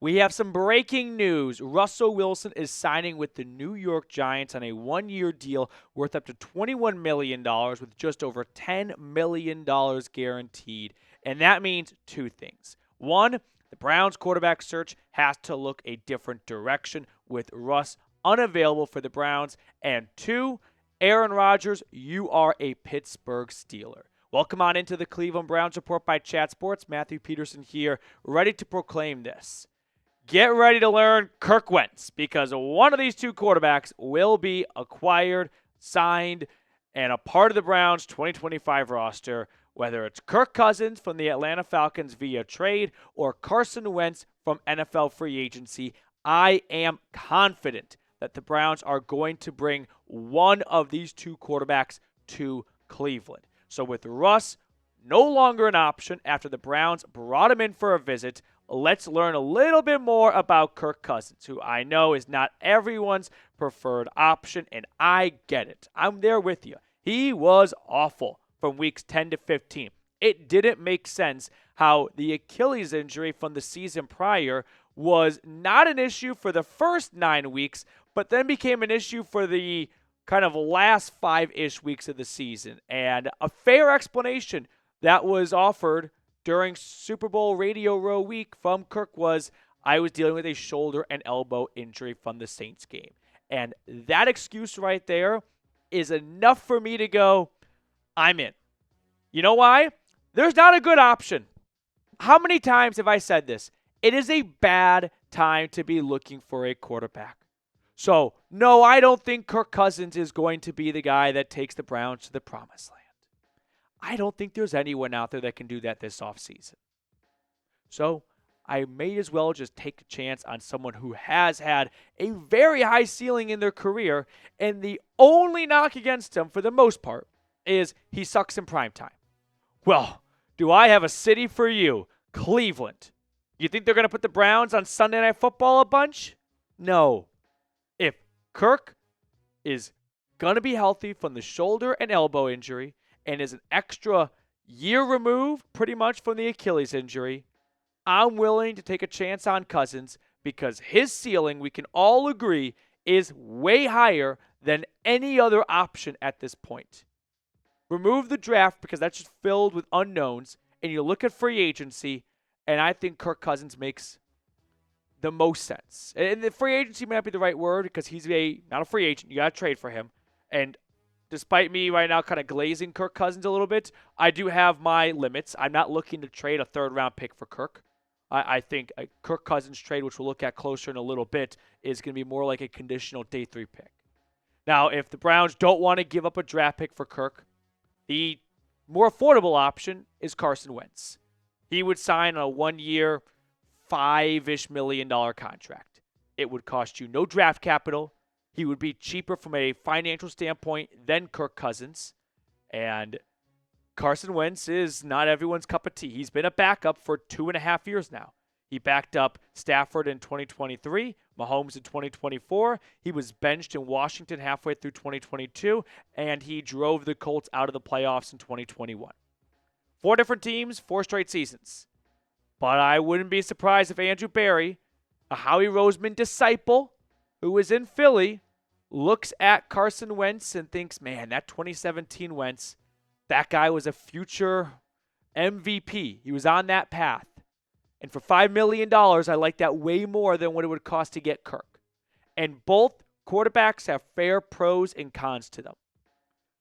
We have some breaking news. Russell Wilson is signing with the New York Giants on a one-year deal worth up to $21 million with just over $10 million guaranteed. And that means two things. One, the Browns quarterback search has to look a different direction with Russ unavailable for the Browns. And two, Aaron Rodgers, you are a Pittsburgh Steeler. Welcome on into the Cleveland Browns Report by Chat Sports. Matthew Peterson here, ready to proclaim this. Get ready to learn Kirk Wentz, because one of these two quarterbacks will be acquired, signed, and a part of the Browns' 2025 roster, whether it's Kirk Cousins from the Atlanta Falcons via trade or Carson Wentz from NFL free agency. I am confident that the Browns are going to bring one of these two quarterbacks to Cleveland. So with Russ no longer an option after the Browns brought him in for a visit, let's learn a little bit more about Kirk Cousins, who I know is not everyone's preferred option, and I get it. I'm there with you. He was awful from weeks 10 to 15. It didn't make sense how the Achilles injury from the season prior was not an issue for the first 9 weeks, but then became an issue for the kind of last 5-ish weeks of the season. And a fair explanation that was offered during Super Bowl Radio Row week from Kirk was, I was dealing with a shoulder and elbow injury from the Saints game. And that excuse right there is enough for me to go, I'm in. You know why? There's not a good option. How many times have I said this? It is a bad time to be looking for a quarterback. So, no, I don't think Kirk Cousins is going to be the guy that takes the Browns to the promised land. I don't think there's anyone out there that can do that this offseason. So I may as well just take a chance on someone who has had a very high ceiling in their career, and the only knock against him, for the most part, is he sucks in primetime. Well, do I have a city for you, Cleveland? You think they're going to put the Browns on Sunday Night Football a bunch? No. If Kirk is going to be healthy from the shoulder and elbow injury, and is an extra year removed pretty much from the Achilles injury, I'm willing to take a chance on Cousins because his ceiling, we can all agree, is way higher than any other option at this point. Remove the draft because that's just filled with unknowns, and you look at free agency, and I think Kirk Cousins makes the most sense. And the free agency may not be the right word because he's not a free agent. You got to trade for him. And despite me right now kind of glazing Kirk Cousins a little bit, I do have my limits. I'm not looking to trade a third-round pick for Kirk. I think a Kirk Cousins trade, which we'll look at closer in a little bit, is going to be more like a conditional day 3 pick. Now, if the Browns don't want to give up a draft pick for Kirk, the more affordable option is Carson Wentz. He would sign a 1-year, $5-ish million contract. It would cost you no draft capital. He would be cheaper from a financial standpoint than Kirk Cousins. And Carson Wentz is not everyone's cup of tea. He's been a backup for 2.5 years now. He backed up Stafford in 2023, Mahomes in 2024. He was benched in Washington halfway through 2022, and he drove the Colts out of the playoffs in 2021. 4 different teams, 4 straight seasons. But I wouldn't be surprised if Andrew Berry, a Howie Roseman disciple who is in Philly, looks at Carson Wentz and thinks, man, that 2017 Wentz, that guy was a future MVP. He was on that path. And for $5 million, I like that way more than what it would cost to get Kirk. And both quarterbacks have fair pros and cons to them.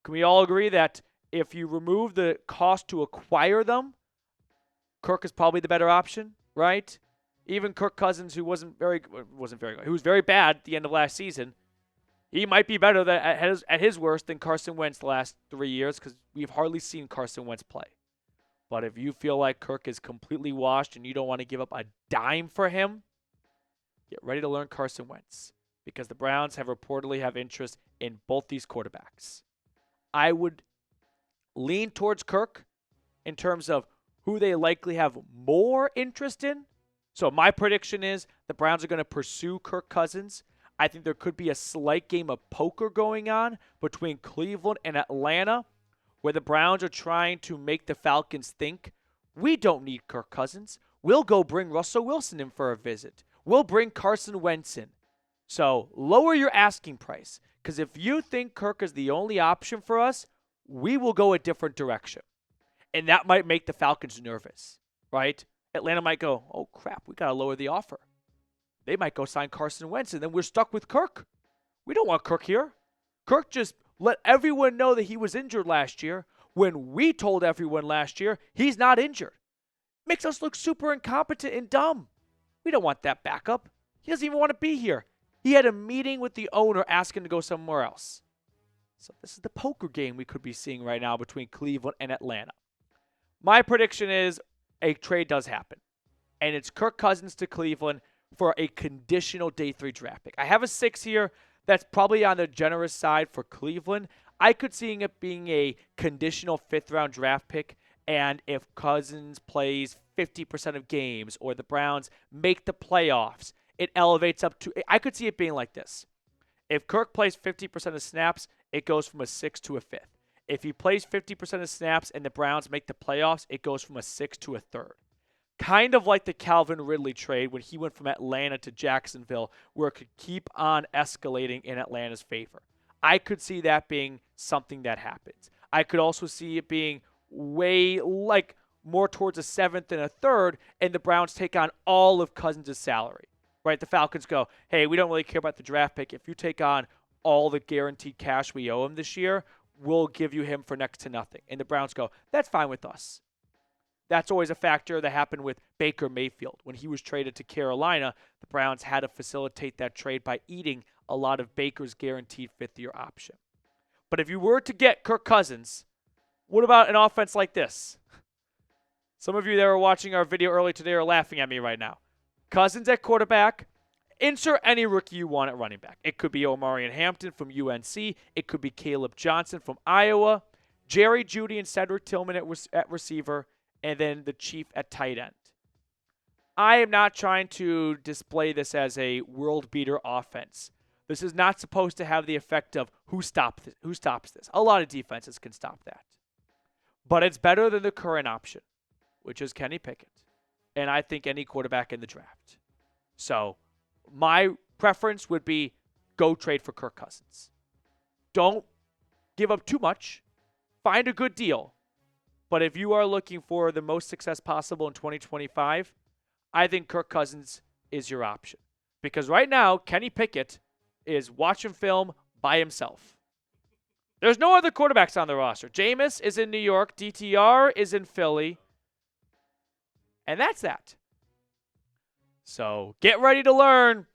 Can we all agree that if you remove the cost to acquire them, Kirk is probably the better option, right? Even Kirk Cousins, who wasn't very good, who was very bad at the end of last season, he might be better at his worst than Carson Wentz the last 3 years because we've hardly seen Carson Wentz play. But if you feel like Kirk is completely washed and you don't want to give up a dime for him, get ready to learn Carson Wentz because the Browns reportedly have interest in both these quarterbacks. I would lean towards Kirk in terms of who they likely have more interest in. So my prediction is the Browns are going to pursue Kirk Cousins. I think there could be a slight game of poker going on between Cleveland and Atlanta where the Browns are trying to make the Falcons think, we don't need Kirk Cousins. We'll go bring Russell Wilson in for a visit. we'll bring Carson Wentz in. So lower your asking price, because if you think Kirk is the only option for us, we will go a different direction. And that might make the Falcons nervous, right? Atlanta might go, oh, crap, we got to lower the offer. They might go sign Carson Wentz, and then we're stuck with Kirk. We don't want Kirk here. Kirk just let everyone know that he was injured last year when we told everyone last year he's not injured. Makes us look super incompetent and dumb. We don't want that backup. He doesn't even want to be here. He had a meeting with the owner asking to go somewhere else. So this is the poker game we could be seeing right now between Cleveland and Atlanta. My prediction is a trade does happen, and it's Kirk Cousins to Cleveland for a conditional day 3 draft pick. I have a 6 here. That's probably on the generous side for Cleveland. I could see it being a conditional 5th-round draft pick, and if Cousins plays 50% of games or the Browns make the playoffs, it elevates up to – I could see it being like this. If Kirk plays 50% of snaps, it goes from a 6th to a 5th. If he plays 50% of snaps and the Browns make the playoffs, it goes from a 6th to a 3rd. Kind of like the Calvin Ridley trade when he went from Atlanta to Jacksonville, where it could keep on escalating in Atlanta's favor. I could see that being something that happens. I could also see it being way like more towards a 7th and a 3rd, and the Browns take on all of Cousins' salary. Right? The Falcons go, hey, we don't really care about the draft pick. If you take on all the guaranteed cash we owe him this year, we'll give you him for next to nothing. And the Browns go, that's fine with us. That's always a factor that happened with Baker Mayfield. When he was traded to Carolina, the Browns had to facilitate that trade by eating a lot of Baker's guaranteed 5th-year option. But if you were to get Kirk Cousins, what about an offense like this? Some of you that were watching our video earlier today are laughing at me right now. Cousins at quarterback. Insert any rookie you want at running back. It could be Omarion Hampton from UNC. It could be Caleb Johnson from Iowa. Jerry Jeudy and Cedric Tillman at receiver. And then the Chief at tight end. I am not trying to display this as a world-beater offense. This is not supposed to have the effect of who stops this. A lot of defenses can stop that. But it's better than the current option, which is Kenny Pickett. And I think any quarterback in the draft. So my preference would be go trade for Kirk Cousins. Don't give up too much. Find a good deal. But if you are looking for the most success possible in 2025, I think Kirk Cousins is your option. Because right now, Kenny Pickett is watching film by himself. There's no other quarterbacks on the roster. Jameis is in New York. DTR is in Philly. And that's that. So get ready to learn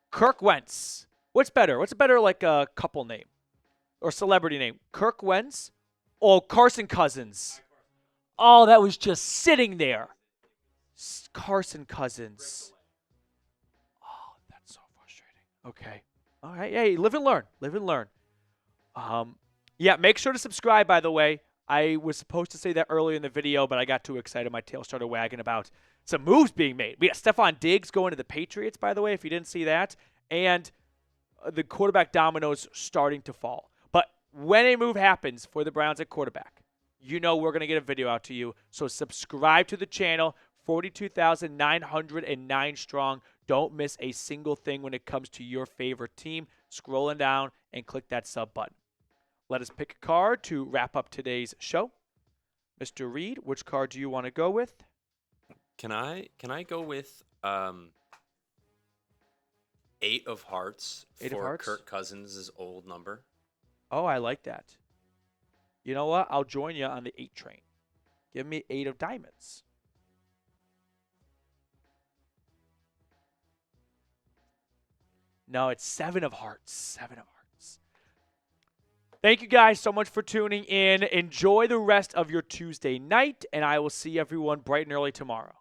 Kirk Wentz. What's better? What's a better like a couple name or celebrity name? Kirk Wentz or Carson Cousins? Oh, that was just sitting there. Carson Cousins. Oh, that's so frustrating. Okay. All right. Hey, live and learn. Live and learn. Yeah, make sure to subscribe, by the way. I was supposed to say that earlier in the video, but I got too excited. My tail started wagging about some moves being made. We got Stephon Diggs going to the Patriots, by the way, if you didn't see that. And the quarterback dominoes starting to fall. But when a move happens for the Browns at quarterback, you know we're going to get a video out to you. So subscribe to the channel, 42,909 strong. Don't miss a single thing when it comes to your favorite team. Scrolling down and click that sub button. Let us pick a card to wrap up today's show. Mr. Reed, which card do you want to go with? Can I go with 8 of hearts for Kirk Cousins' old number? Oh, I like that. You know what? I'll join you on the 8 train. Give me 8 of diamonds. No, it's 7 of hearts. 7 of hearts. Thank you guys so much for tuning in. Enjoy the rest of your Tuesday night, and I will see everyone bright and early tomorrow.